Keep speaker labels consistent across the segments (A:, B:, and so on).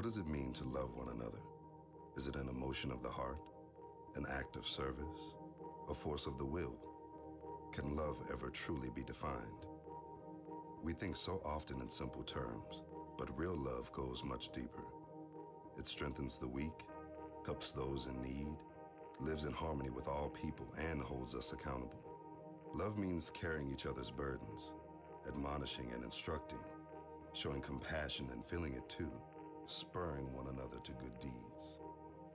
A: does it mean to love one another? Is it an emotion of the heart, an act of service, a force of the will? Can love ever truly be defined? We think so often in simple terms, but real love goes much deeper. It strengthens the weak, helps those in need, lives in harmony with all people, and holds us accountable. Love means carrying each other's burdens, admonishing and instructing, showing compassion and feeling it too, spurring one another to good deeds,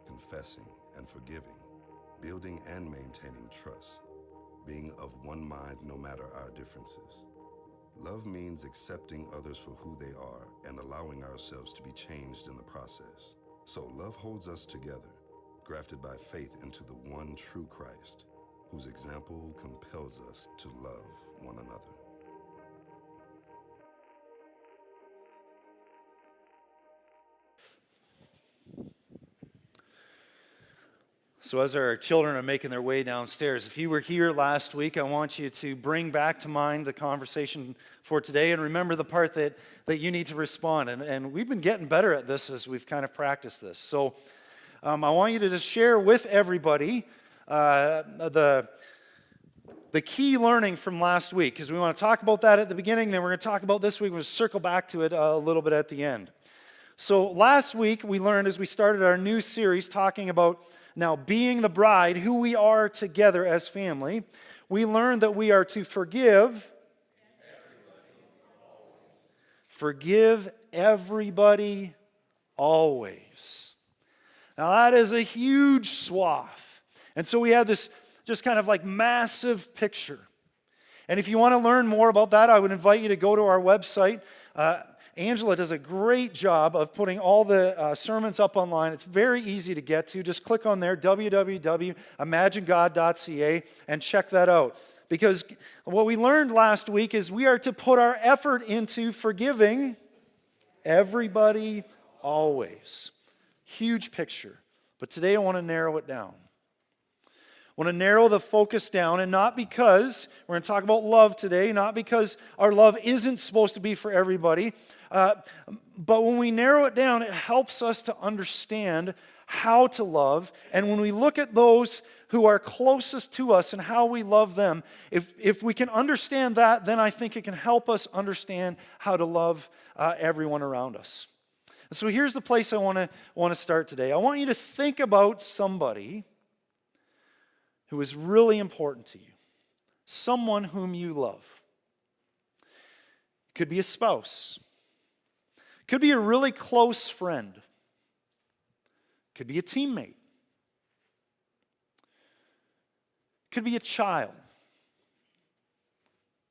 A: confessing and forgiving, building and maintaining trust, being of one mind no matter our differences. Love means accepting others for who they are and allowing ourselves to be changed in the process. So love holds us together, grafted by faith into the one true Christ, whose example compels us to love one another.
B: So as our children are making their way downstairs, if you were here last week, I want you to bring back to mind the conversation for today and remember the part that you need to respond. And we've been getting better at this as we've kind of practiced this. So I want you to just share with everybody the key learning from last week, because we want to talk about that at the beginning, then we're going to talk about this week, we're going to circle back to it a little bit at the end. So last week we learned, as we started our new series talking about now being the bride, who we are together as family, we learned that we are to forgive everybody always. Now that is a huge swath. And so we have this just kind of like massive picture. And if you want to learn more about that, I would invite you to go to our website. Angela does a great job of putting all the sermons up online. It's very easy to get to. Just click on there, www.imaginegod.ca, and check that out. Because what we learned last week is we are to put our effort into forgiving everybody always. Huge picture. But today I want to narrow it down. I want to narrow the focus down, and not because we're going to talk about love today, not because our love isn't supposed to be for everybody, but when we narrow it down, it helps us to understand how to love. And when we look at those who are closest to us and how we love them, if we can understand that, then I think it can help us understand how to love everyone around us. And so here's the place I want to start today. I want you to think about somebody who is really important to you, someone whom you love. It could be a spouse. It could be a really close friend. It could be a teammate. It could be a child.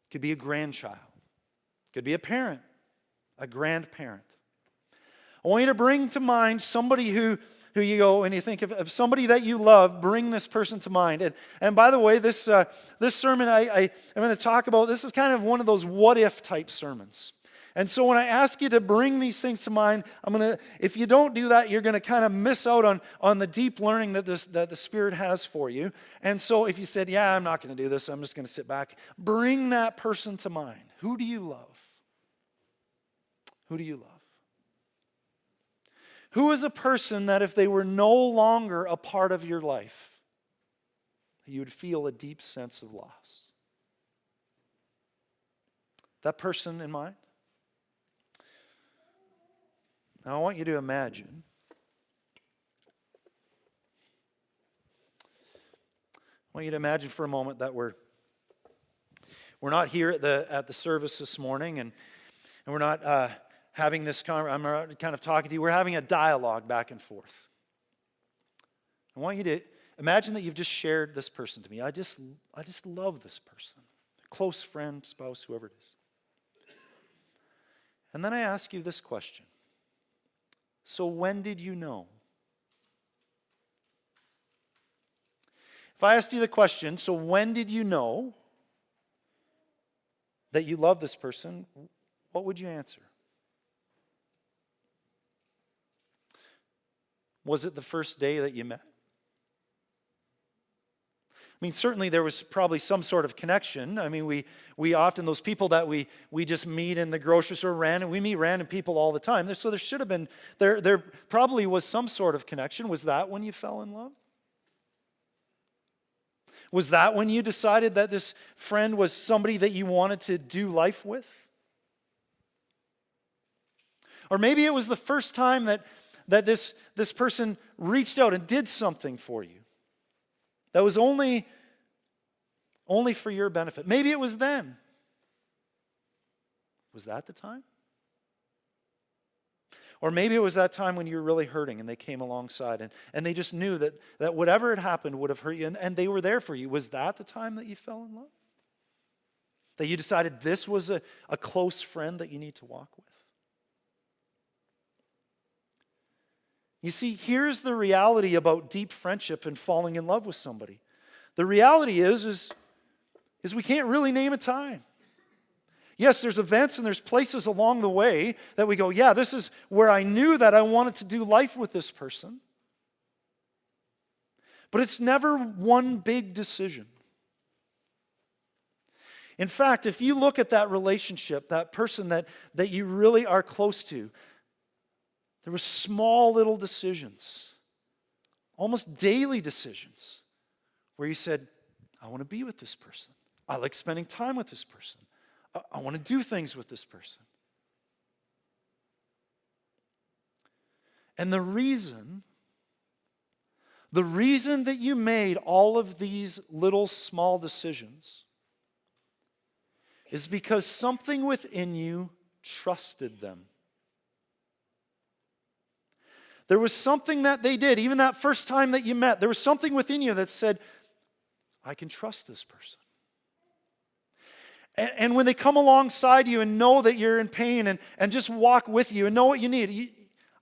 B: It could be a grandchild. It could be a parent, a grandparent. I want you to bring to mind somebody who you go and you think of somebody that you love, bring this person to mind. And by the way, this sermon I'm going to talk about, this is kind of one of those what-if type sermons. And so when I ask you to bring these things to mind, if you don't do that, you're going to kind of miss out on the deep learning that the Spirit has for you. And so if you said, yeah, I'm not going to do this, I'm just going to sit back, bring that person to mind. Who do you love? Who do you love? Who is a person that if they were no longer a part of your life, you would feel a deep sense of loss? That person in mind? Now I want you to imagine for a moment that we're not here at the service this morning, and we're not having this I'm kind of talking to you. We're having a dialogue back and forth. I want you to imagine that you've just shared this person to me. I just love this person, close friend, spouse, whoever it is. And then I ask you this question. So when did you know? If I asked you the question, so when did you know that you love this person, what would you answer? Was it the first day that you met? I mean, certainly there was probably some sort of connection. I mean, we often, those people that we just meet in the grocery store, we meet random people all the time. So there should have been, there probably was some sort of connection. Was that when you fell in love? Was that when you decided that this friend was somebody that you wanted to do life with? Or maybe it was the first time that this person reached out and did something for you that was only for your benefit. Maybe it was then. Was that the time? Or maybe it was that time when you were really hurting and they came alongside and they just knew that whatever had happened would have hurt you and they were there for you. Was that the time that you fell in love? That you decided this was a close friend that you need to walk with? You see, here's the reality about deep friendship and falling in love with somebody. The reality is we can't really name a time. Yes, there's events and there's places along the way that we go, yeah, this is where I knew that I wanted to do life with this person. But it's never one big decision. In fact, if you look at that relationship, that person that you really are close to, there were small little decisions, almost daily decisions, where you said, I want to be with this person. I like spending time with this person. I want to do things with this person. And the reason that you made all of these little small decisions is because something within you trusted them. There was something that they did, even that first time that you met, there was something within you that said, I can trust this person. And when they come alongside you and know that you're in pain and just walk with you and know what you need,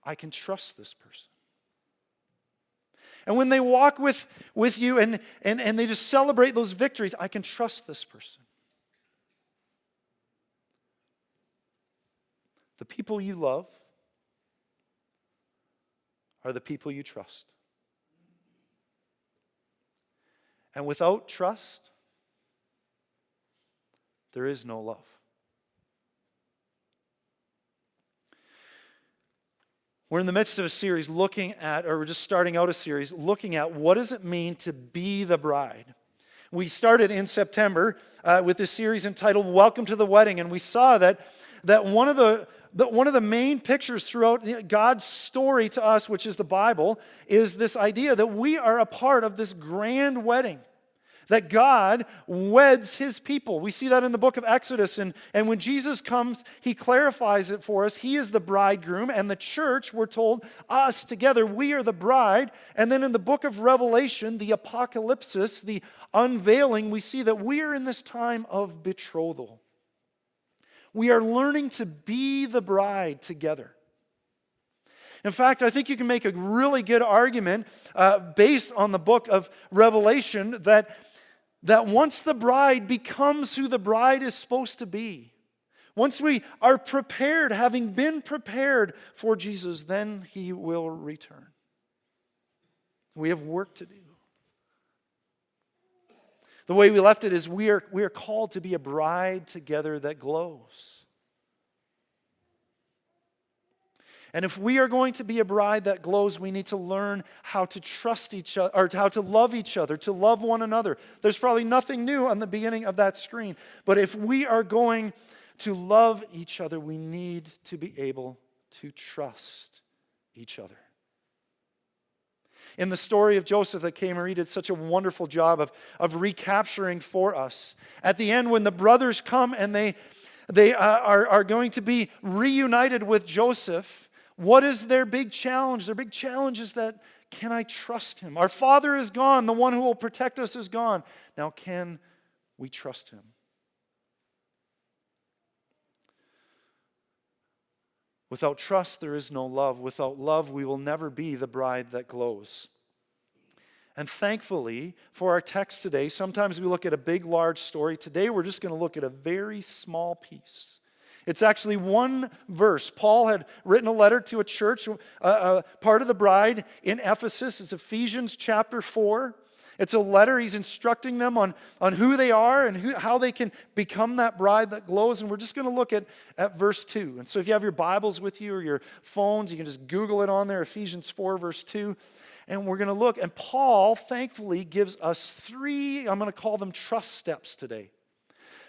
B: I can trust this person. And when they walk with you and they just celebrate those victories, I can trust this person. The people you love are the people you trust. And without trust, there is no love. We're in the midst of a series we're just starting out a series looking at what does it mean to be the bride. We started in September with this series entitled Welcome to the Wedding, and we saw that one of the main pictures throughout God's story to us, which is the Bible, is this idea that we are a part of this grand wedding, that God weds his people. We see that in the book of Exodus, and when Jesus comes, he clarifies it for us. He is the bridegroom, and the church, we're told, us together, we are the bride. And then in the book of Revelation, the apocalypsis, the unveiling, we see that we are in this time of betrothal. We are learning to be the bride together. In fact, I think you can make a really good argument based on the book of Revelation that once the bride becomes who the bride is supposed to be, once we are prepared, having been prepared for Jesus, then he will return. We have work to do. The way we left it is we are called to be a bride together that glows. And if we are going to be a bride that glows, we need to learn how to trust each other, or how to love each other, to love one another. There's probably nothing new on the beginning of that screen. But if we are going to love each other, we need to be able to trust each other. In the story of Joseph that K-Marie did such a wonderful job of recapturing for us. At the end, when the brothers come and they are going to be reunited with Joseph, what is their big challenge? Their big challenge is that, can I trust him? Our father is gone. The one who will protect us is gone. Now, can we trust him? Without trust, there is no love. Without love, we will never be the bride that glows. And thankfully, for our text today, sometimes we look at a big, large story. Today, we're just going to look at a very small piece. It's actually one verse. Paul had written a letter to a church, part of the bride in Ephesus. It's Ephesians chapter 4. It's a letter. He's instructing them on who they are and how they can become that bride that glows. And we're just going to look at verse 2. And so if you have your Bibles with you or your phones, you can just Google it on there, Ephesians 4, verse 2. And we're going to look. And Paul, thankfully, gives us 3, I'm going to call them trust steps today.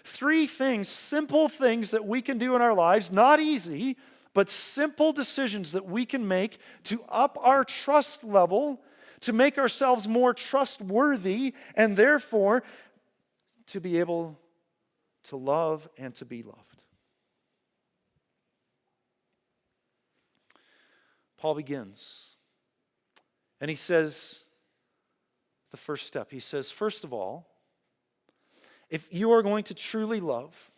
B: 3 things, simple things that we can do in our lives, not easy, but simple decisions that we can make to up our trust level, to make ourselves more trustworthy, and therefore to be able to love and to be loved. Paul begins, and he says the first step. He says, first of all, if you are going to truly love,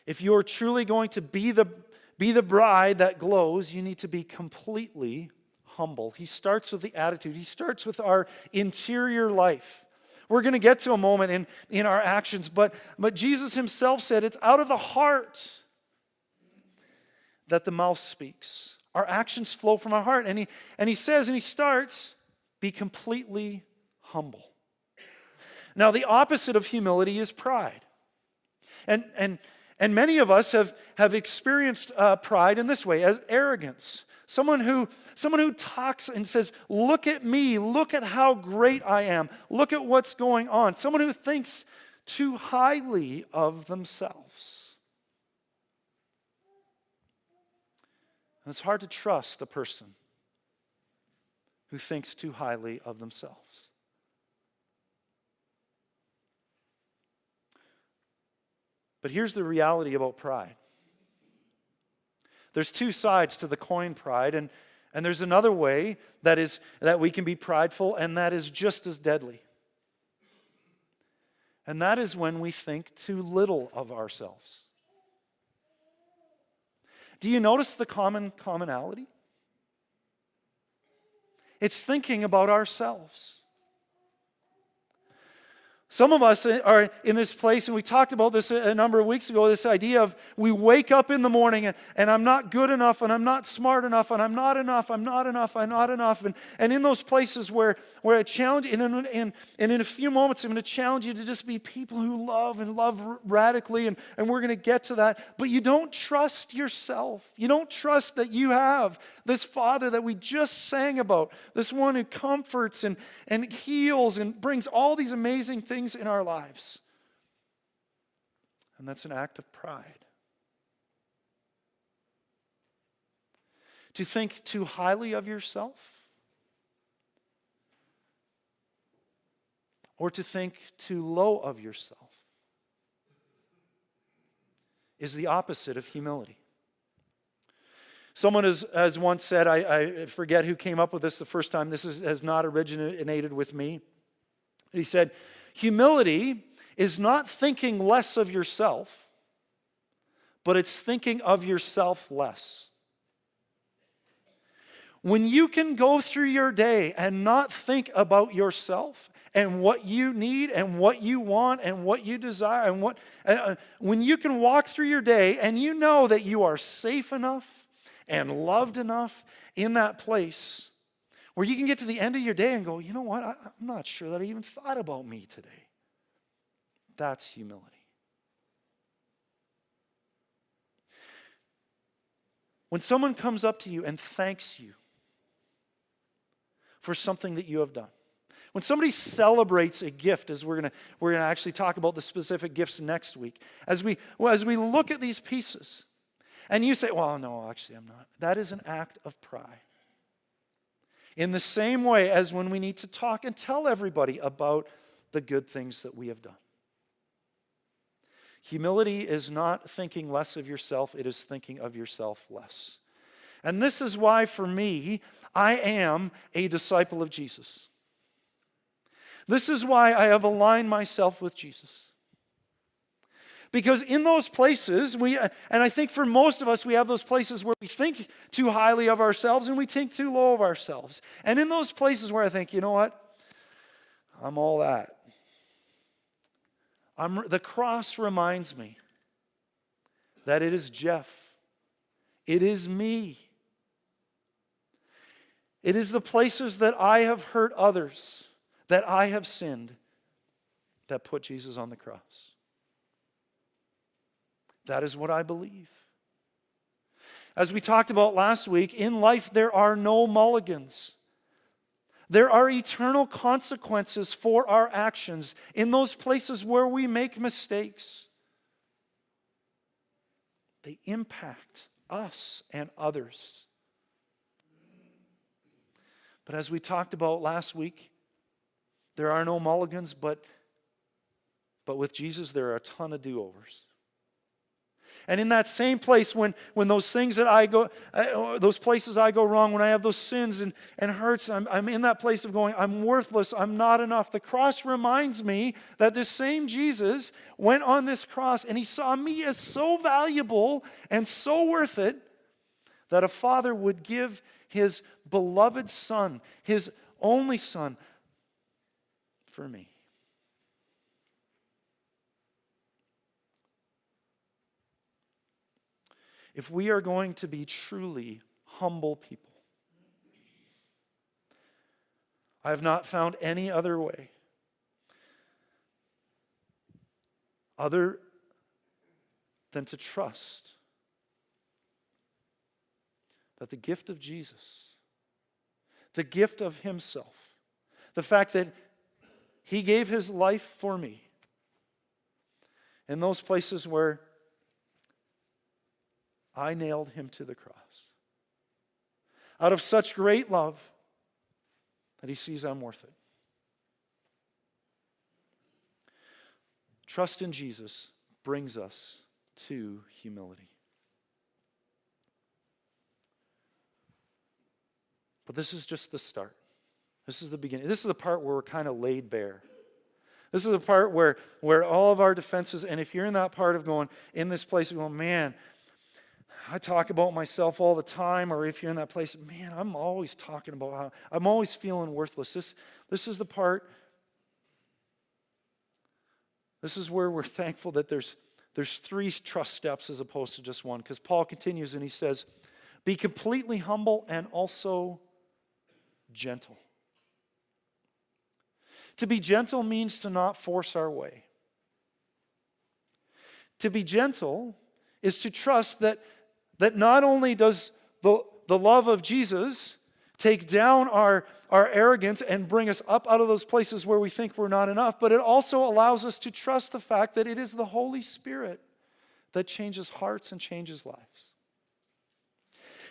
B: if you are truly going to be the bride that glows, you need to be completely humble. He starts with the attitude. He starts with our interior life. We're going to get to a moment in our actions, but Jesus himself said it's out of the heart that the mouth speaks. Our actions flow from our heart. And he says, and he starts, be completely humble. Now, the opposite of humility is pride. And many of us have experienced pride in this way, as arrogance. Someone who talks and says, look at me, look at how great I am, look at what's going on. Someone who thinks too highly of themselves. And it's hard to trust a person who thinks too highly of themselves. But here's the reality about pride. There's 2 sides to the coin, pride, and there's another way that we can be prideful, and that is just as deadly. And that is when we think too little of ourselves. Do you notice the commonality? It's thinking about ourselves. Some of us are in this place, and we talked about this a number of weeks ago, this idea of we wake up in the morning and I'm not good enough, and I'm not smart enough, and I'm not enough, I'm not enough, I'm not enough. And in those places where I challenge, and in a few moments I'm going to challenge you to just be people who love and love radically, and we're going to get to that. But you don't trust yourself. You don't trust that you have this Father that we just sang about, this one who comforts and heals and brings all these amazing things in our lives. And that's an act of pride. To think too highly of yourself, or to think too low of yourself, is the opposite of humility. Someone has once said, I forget who came up with this the first time, this has not originated with me. He said, humility is not thinking less of yourself, but it's thinking of yourself less. When you can go through your day and not think about yourself and what you need and what you want and what you desire, and when you can walk through your day and you know that you are safe enough and loved enough in that place where you can get to the end of your day and go, you know what, I'm not sure that I even thought about me today. That's humility. When someone comes up to you and thanks you for something that you have done, when somebody celebrates a gift, as we're gonna actually talk about the specific gifts next week, as we look at these pieces, and you say, well, no, actually I'm not. That is an act of pride. In the same way as when we need to talk and tell everybody about the good things that we have done. Humility is not thinking less of yourself, it is thinking of yourself less. And this is why, for me, I am a disciple of Jesus. This is why I have aligned myself with Jesus. Because in those places, and I think for most of us, we have those places where we think too highly of ourselves and we think too low of ourselves. And in those places where I think, you know what? I'm all that. The cross reminds me that it is Jeff. It is me. It is the places that I have hurt others that I have sinned that put Jesus on the cross. That is what I believe. As we talked about last week, in life there are no mulligans. There are eternal consequences for our actions in those places where we make mistakes. They impact us and others. But as we talked about last week, there are no mulligans, but with Jesus there are a ton of do-overs. And in that same place, when those things that I go, those places I go wrong, when I have those sins and hurts, I'm in that place of going, I'm worthless, I'm not enough. The cross reminds me that this same Jesus went on this cross and he saw me as so valuable and so worth it that a father would give his beloved son, his only son, for me. If we are going to be truly humble people, I have not found any other way other than to trust that the gift of Jesus, the gift of himself, the fact that he gave his life for me in those places where I nailed him to the cross. Out of such great love that he sees I'm worth it. Trust in Jesus brings us to humility. But this is just the start. This is the beginning. This is the part where we're kind of laid bare. This is the part where all of our defenses, and if you're in that part of going, in this place of going, man, I talk about myself all the time, or if you're in that place, man, I'm always talking about how I'm always feeling worthless. This is the part, this is where we're thankful that there's 3 trust steps as opposed to just one. Because Paul continues and he says, be completely humble and also gentle. To be gentle means to not force our way. To be gentle is to trust that not only does the love of Jesus take down our arrogance and bring us up out of those places where we think we're not enough, but it also allows us to trust the fact that it is the Holy Spirit that changes hearts and changes lives.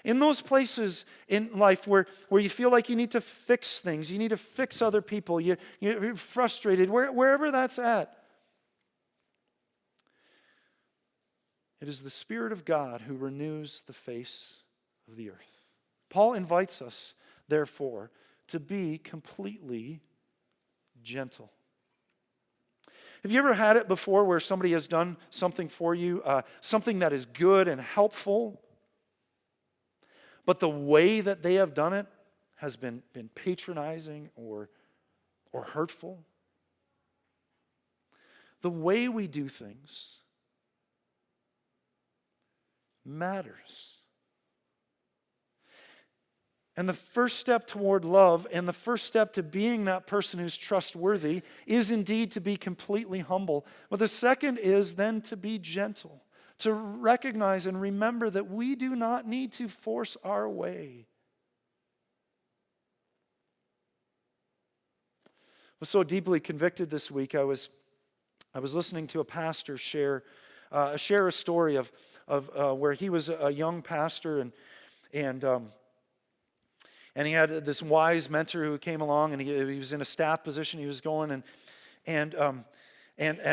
B: In those places in life where you feel like you need to fix things, you need to fix other people, you're frustrated, wherever that's at, it is the Spirit of God who renews the face of the earth. Paul invites us, therefore, to be completely gentle. Have you ever had it before where somebody has done something for you, something that is good and helpful, but the way that they have done it has been patronizing or hurtful? The way we do things matters. And the first step toward love and the first step to being that person who's trustworthy is indeed to be completely humble. But the second is then to be gentle, to recognize and remember that we do not need to force our way. I was so deeply convicted this week. I was listening to a pastor share a story of where he was a young pastor and he had this wise mentor who came along, and he was in a staff position. He was going and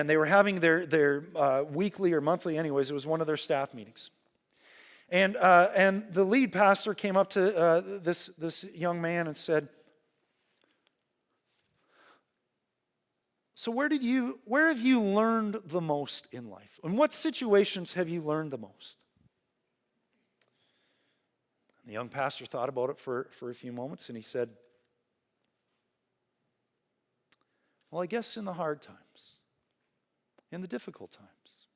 B: they were having their weekly or monthly, anyways. It was one of their staff meetings, and the lead pastor came up to this young man and said, "So where have you learned the most in life? In what situations have you learned the most?" The young pastor thought about it for a few moments, and he said, "Well, I guess in the hard times, in the difficult times,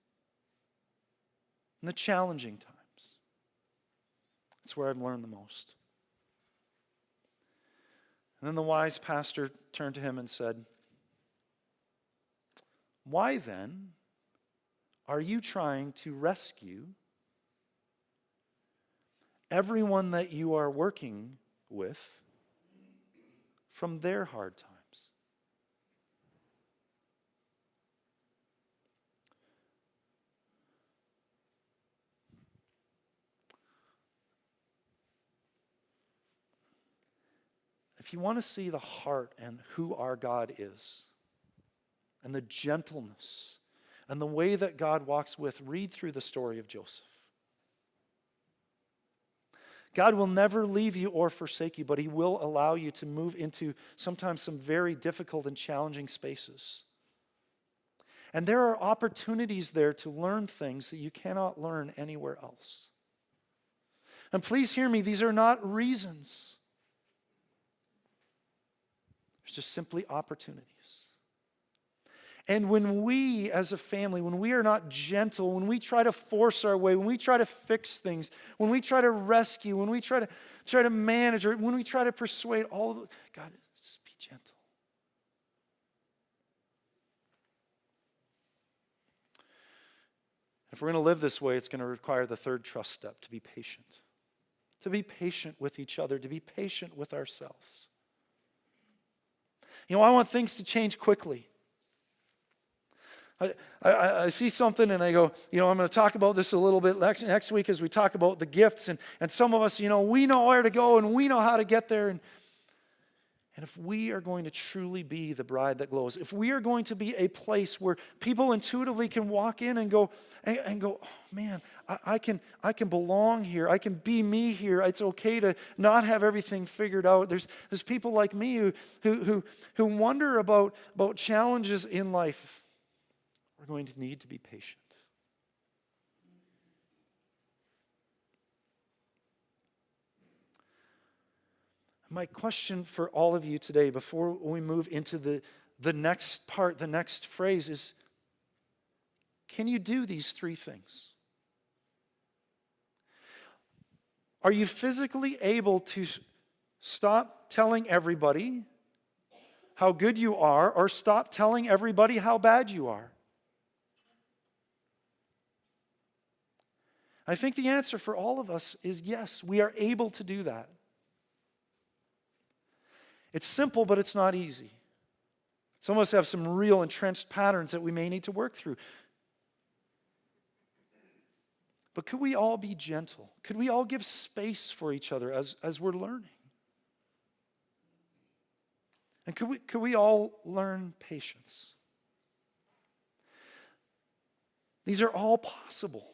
B: in the challenging times, that's where I've learned the most." And then the wise pastor turned to him and said, "Why then are you trying to rescue everyone that you are working with from their hard times?" If you want to see the heart and who our God is, and the gentleness, and the way that God walks with, read through the story of Joseph. God will never leave you or forsake you, but He will allow you to move into sometimes some very difficult and challenging spaces. And there are opportunities there to learn things that you cannot learn anywhere else. And please hear me, these are not reasons. There's just simply opportunities. And when we as a family, when we are not gentle, when we try to force our way, when we try to fix things, when we try to rescue, when we try to manage, or when we try to persuade, all of it, God, just be gentle. If we're going to live this way, it's going to require the third trust step, to be patient. To be patient with each other, to be patient with ourselves. I want things to change quickly. I see something and I go, I'm going to talk about this a little bit next week as we talk about the gifts. And some of us, we know where to go and we know how to get there. And if we are going to truly be the bride that glows, if we are going to be a place where people intuitively can walk in and go, oh man, I can belong here. I can be me here. It's okay to not have everything figured out. There's people like me who wonder about challenges in life. We're going to need to be patient. My question for all of you today, before we move into the next part, the next phrase is, can you do these three things? Are you physically able to stop telling everybody how good you are, or stop telling everybody how bad you are? I think the answer for all of us is yes, we are able to do that. It's simple, but it's not easy. Some of us have some real entrenched patterns that we may need to work through. But could we all be gentle? Could we all give space for each other as we're learning? And could we all learn patience? These are all possible.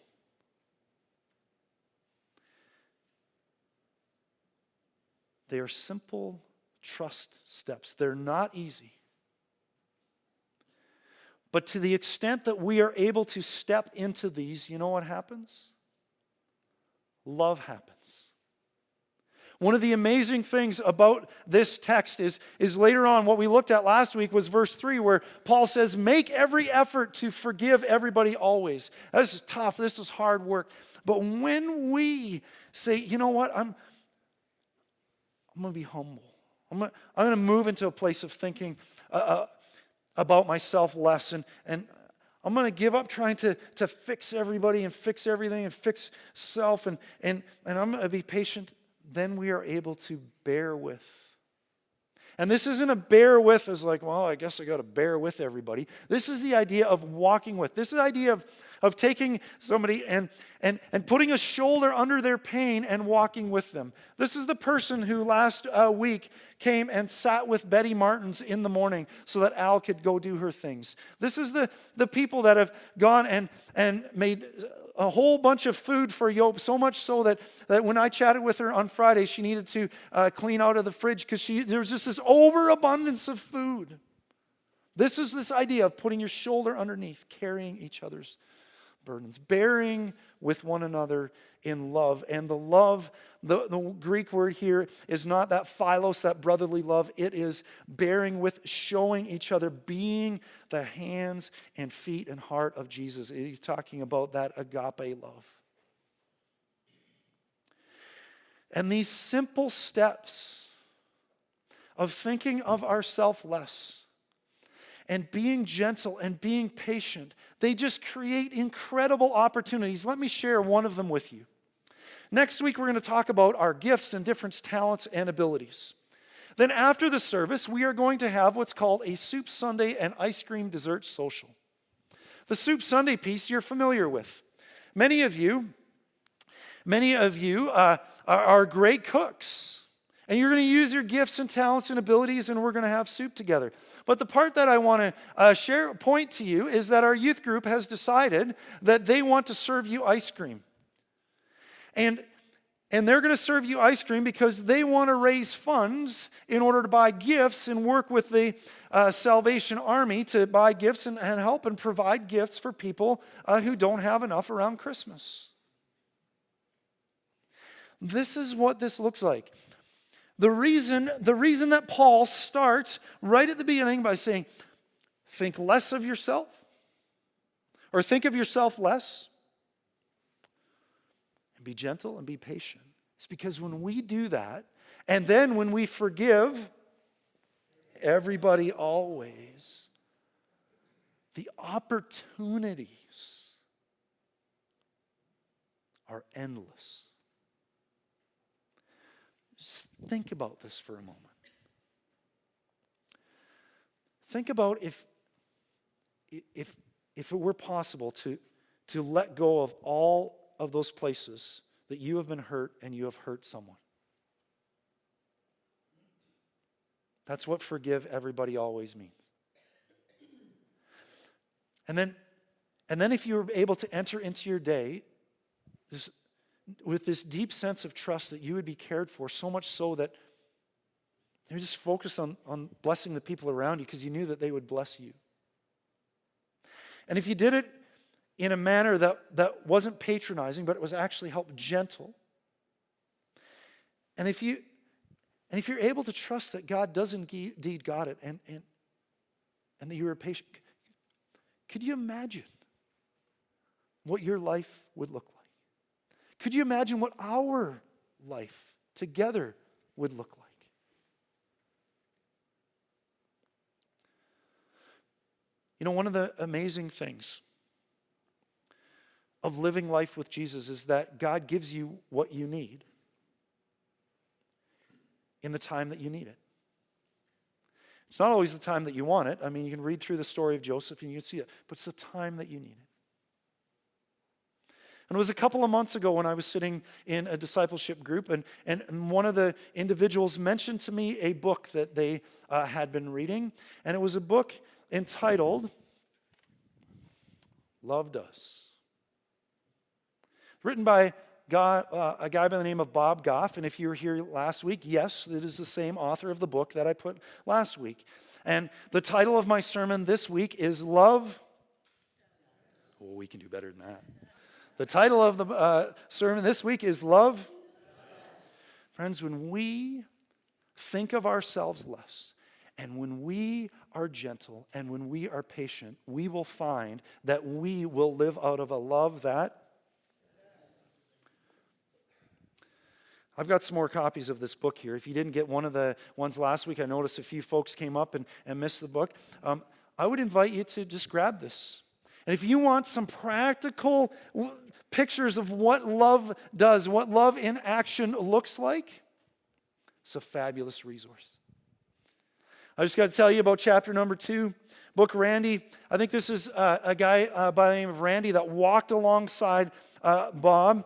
B: They are simple trust steps. They're not easy. But to the extent that we are able to step into these, you know what happens? Love happens. One of the amazing things about this text is later on, what we looked at last week was verse 3, where Paul says, make every effort to forgive everybody always. This is tough. This is hard work. But when we say, you know what, I'm going to be humble. I'm going to move into a place of thinking about myself less. And I'm going to give up trying to fix everybody and fix everything and fix self. And I'm going to be patient. Then we are able to bear with. And this isn't a bear with as like, well, I guess I got to bear with everybody. This is the idea of walking with. This is the idea of taking somebody and putting a shoulder under their pain and walking with them. This is the person who last week came and sat with Betty Martins in the morning so that Al could go do her things. This is the people that have gone and made a whole bunch of food for Yob, so much so that when I chatted with her on Friday, she needed to clean out of the fridge because there's just this overabundance of food. This is this idea of putting your shoulder underneath, carrying each other's burdens, bearing with one another in love. And the love, the Greek word here is not that philos, that brotherly love. It is bearing with, showing each other, being the hands and feet and heart of Jesus. He's talking about that agape love. And these simple steps of thinking of ourselves less and being gentle and being patient, they just create incredible opportunities. Let me share one of them with you. Next week, we're going to talk about our gifts and different talents and abilities. Then after the service, we are going to have what's called a Soup Sunday and ice cream dessert social. The Soup Sunday piece you're familiar with. Many of you are great cooks. And you're going to use your gifts and talents and abilities, and we're going to have soup together. But the part that I want to point to you is that our youth group has decided that they want to serve you ice cream. And they're going to serve you ice cream because they want to raise funds in order to buy gifts and work with the Salvation Army to buy gifts and help and provide gifts for people who don't have enough around Christmas. This is what this looks like. The reason that Paul starts right at the beginning by saying, think less of yourself, or think of yourself less, and be gentle and be patient. It's because when we do that, and then when we forgive everybody always, the opportunities are endless. Just think about this for a moment. Think about if it were possible to let go of all of those places that you have been hurt and you have hurt someone. That's what forgive everybody always means. And then if you were able to enter into your day with this deep sense of trust that you would be cared for, so much so that you just focused on blessing the people around you because you knew that they would bless you. And if you did it in a manner that wasn't patronizing, but it was actually helped gentle, and if you're able to trust that God does indeed got it, and that you were patient, could you imagine what your life would look like? Could you imagine what our life together would look like? You know, one of the amazing things of living life with Jesus is that God gives you what you need in the time that you need it. It's not always the time that you want it. I mean, you can read through the story of Joseph and you can see it, but it's the time that you need it. And it was a couple of months ago when I was sitting in a discipleship group, and one of the individuals mentioned to me a book that they had been reading, and it was a book entitled Loved Us. Written by a guy by the name of Bob Goff, and if you were here last week, yes, it is the same author of the book that I put last week. And the title of my sermon this week is Love. Oh, we can do better than that. The title of the sermon this week is Love. Friends, when we think of ourselves less, and when we are gentle, and when we are patient, we will find that we will live out of a love that... I've got some more copies of this book here. If you didn't get one of the ones last week, I noticed a few folks came up and missed the book. I would invite you to just grab this. And if you want some practical pictures of what love does, what love in action looks like, it's a fabulous resource. I just got to tell you about chapter number 2, book Randy. I think this is a guy by the name of Randy that walked alongside Bob.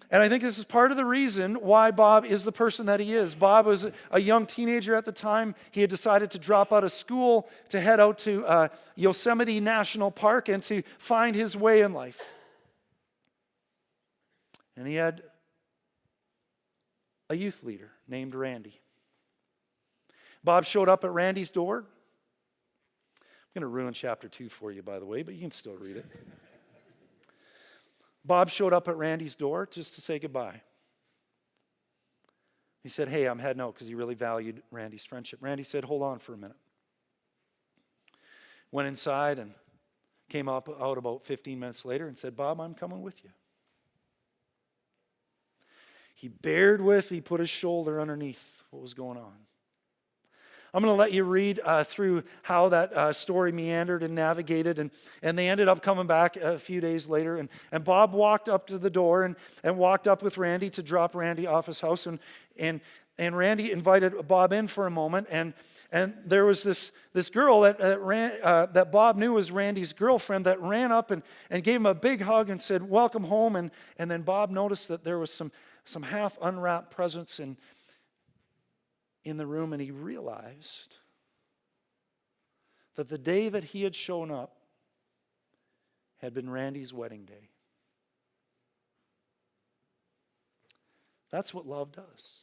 B: And I think this is part of the reason why Bob is the person that he is. Bob was a young teenager at the time. He had decided to drop out of school to head out to Yosemite National Park and to find his way in life. And he had a youth leader named Randy. Bob showed up at Randy's door. I'm going to ruin chapter 2 for you, by the way, but you can still read it. Bob showed up at Randy's door just to say goodbye. He said, hey, I'm heading out, because he really valued Randy's friendship. Randy said, hold on for a minute. Went inside and came out about 15 minutes later and said, Bob, I'm coming with you. He put his shoulder underneath what was going on. I'm going to let you read through how that story meandered and navigated. And they ended up coming back a few days later. And Bob walked up to the door and walked up with Randy to drop Randy off his house. And Randy invited Bob in for a moment. And there was this girl that Bob knew was Randy's girlfriend that ran up and gave him a big hug and said, "Welcome home." And then Bob noticed that there was some half unwrapped presents in the room, and he realized that the day that he had shown up had been Randy's wedding day. That's what love does.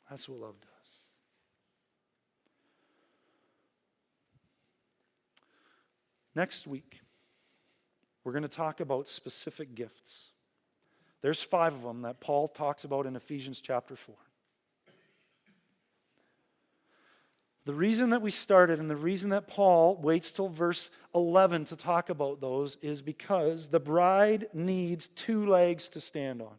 B: That's what love does. Next week, we're going to talk about specific gifts. There's 5 of them that Paul talks about in Ephesians chapter 4. The reason that we started and the reason that Paul waits till verse 11 to talk about those is because the bride needs 2 legs to stand on.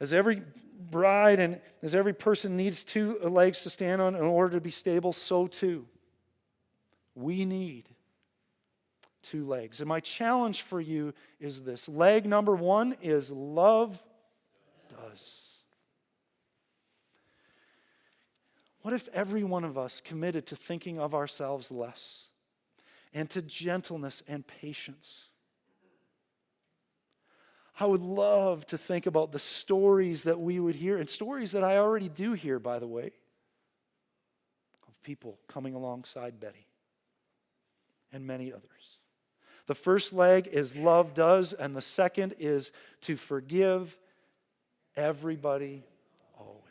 B: As every bride and as every person needs 2 legs to stand on in order to be stable, so too we need 2 legs. And my challenge for you is this. Leg number 1 is love does. What if every one of us committed to thinking of ourselves less and to gentleness and patience? I would love to think about the stories that we would hear, and stories that I already do hear, by the way, of people coming alongside Betty and many others. The first leg is love does, and the second is to forgive everybody always.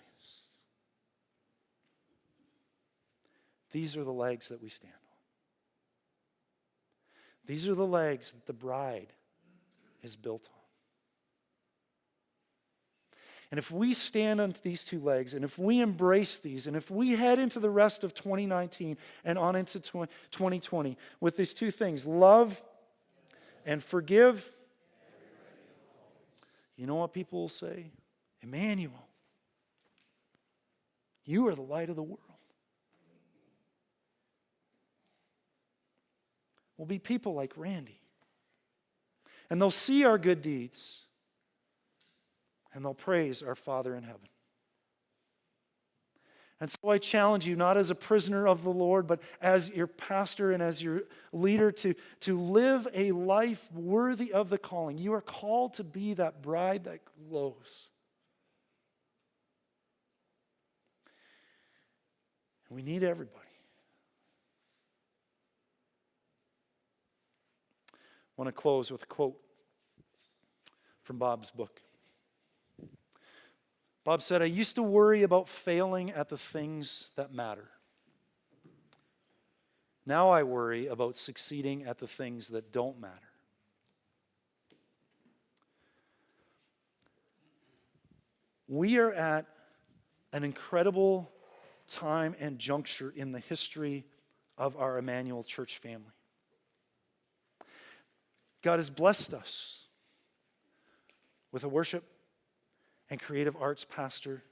B: These are the legs that we stand on. These are the legs that the bride is built on. And if we stand on these 2 legs, and if we embrace these, and if we head into the rest of 2019 and on into 2020 with these 2 things, love and forgive, you know what people will say? Emmanuel, you are the light of the world. We'll be people like Randy. And they'll see our good deeds. And they'll praise our Father in heaven. And so I challenge you, not as a prisoner of the Lord, but as your pastor and as your leader, to live a life worthy of the calling. You are called to be that bride that glows. And we need everybody. I want to close with a quote from Bob's book. Bob said, "I used to worry about failing at the things that matter. Now I worry about succeeding at the things that don't matter." We are at an incredible time and juncture in the history of our Emmanuel Church family. God has blessed us with a worship and creative arts pastor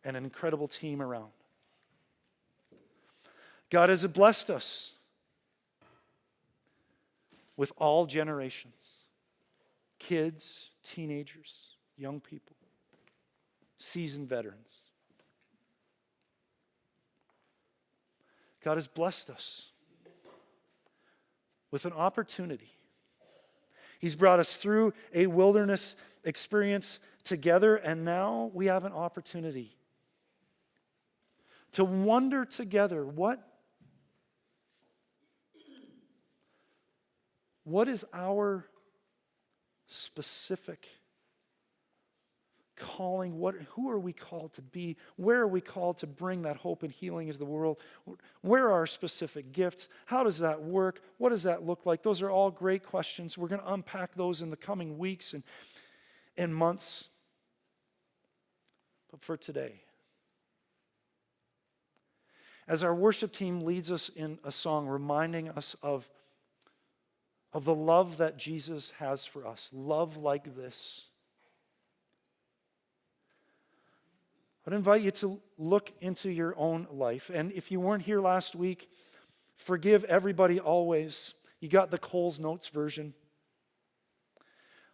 B: and an incredible team around. God has blessed us with all generations, kids, teenagers, young people, seasoned veterans. God has blessed us with an opportunity. He's brought us through a wilderness experience together, and now we have an opportunity to wonder together what is our specific calling? Who are we called to be? Where are we called to bring that hope and healing into the world? Where are our specific gifts? How does that work? What does that look like? Those are all great questions. We're going to unpack those in the coming weeks and months. But for today, as our worship team leads us in a song reminding us of the love that Jesus has for us, love like this, I'd invite you to look into your own life. And if you weren't here last week, forgive everybody always. You got the Coles Notes version.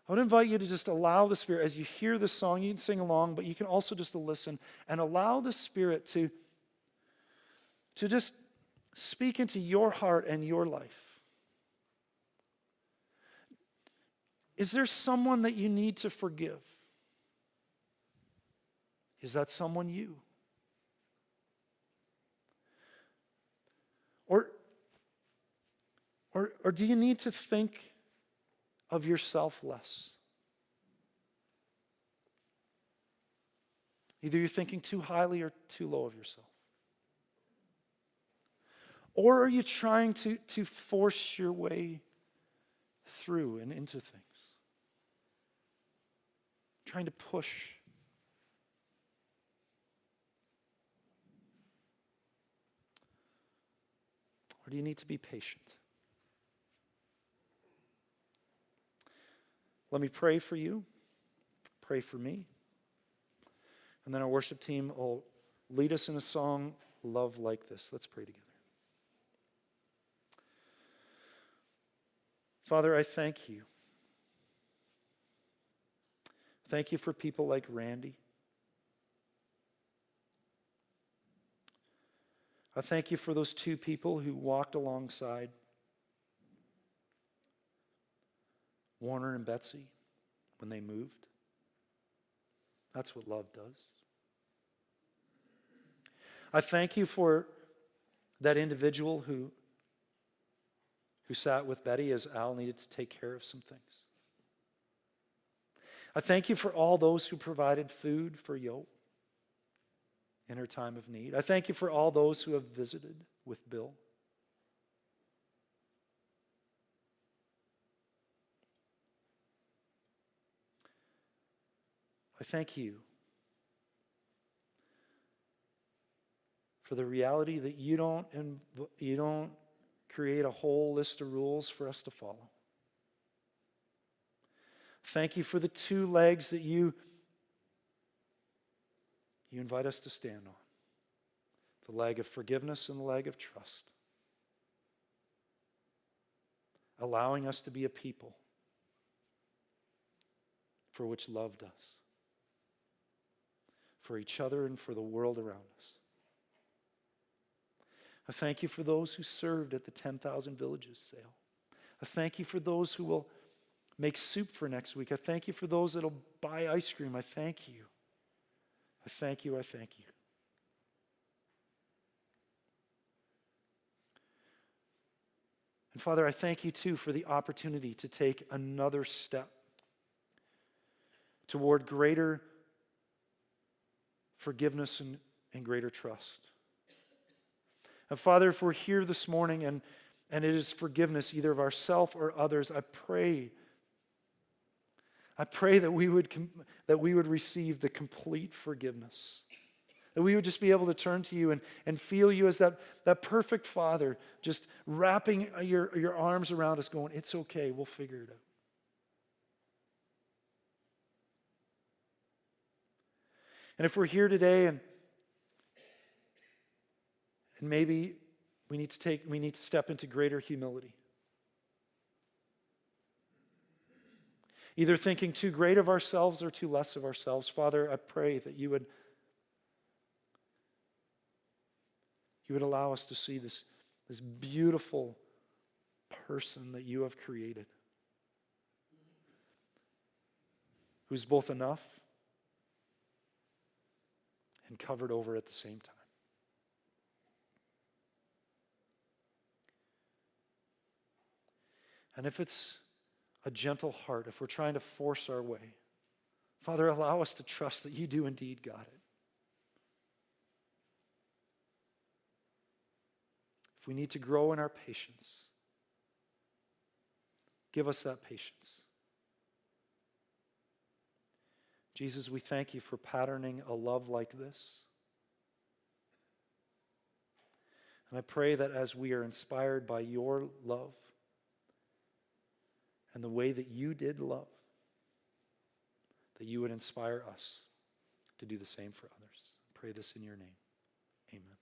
B: I would invite you to just allow the Spirit, as you hear this song, you can sing along, but you can also just listen and allow the Spirit to just speak into your heart and your life. Is there someone that you need to forgive? Is that someone you? Or do you need to think of yourself less? Either you're thinking too highly or too low of yourself. Or are you trying to force your way through and into things? Trying to push. Or do you need to be patient? Let me pray for you. Pray for me. And then our worship team will lead us in a song, Love Like This. Let's pray together. Father, I thank you. Thank you for people like Randy. I thank you for those two people who walked alongside Warner and Betsy when they moved. That's what love does. I thank you for that individual who sat with Betty as Al needed to take care of some things. I thank you for all those who provided food for Yo in her time of need. I thank you for all those who have visited with Bill. I thank you for the reality that you don't create a whole list of rules for us to follow. Thank you for the two legs that you invite us to stand on. The leg of forgiveness and the leg of trust. Allowing us to be a people for which love does. For each other and for the world around us. I thank you for those who served at the 10,000 Villages sale. I thank you for those who will make soup for next week. I thank you for those that will buy ice cream. I thank you. I thank you. I thank you. And Father, I thank you too for the opportunity to take another step toward greater forgiveness and greater trust. And Father, if we're here this morning and it is forgiveness either of ourselves or others, I pray that we would receive the complete forgiveness. That we would just be able to turn to you and feel you as that perfect Father, just wrapping your arms around us going, it's okay, we'll figure it out. And if we're here today and maybe we need to step into greater humility. Either thinking too great of ourselves or too less of ourselves. Father, I pray that you would allow us to see this beautiful person that you have created, who's both enough and covered over at the same time. And if it's a gentle heart, if we're trying to force our way, Father, allow us to trust that you do indeed got it. If we need to grow in our patience, give us that patience. Jesus, we thank you for patterning a love like this. And I pray that as we are inspired by your love and the way that you did love, that you would inspire us to do the same for others. pray this in your name. Amen.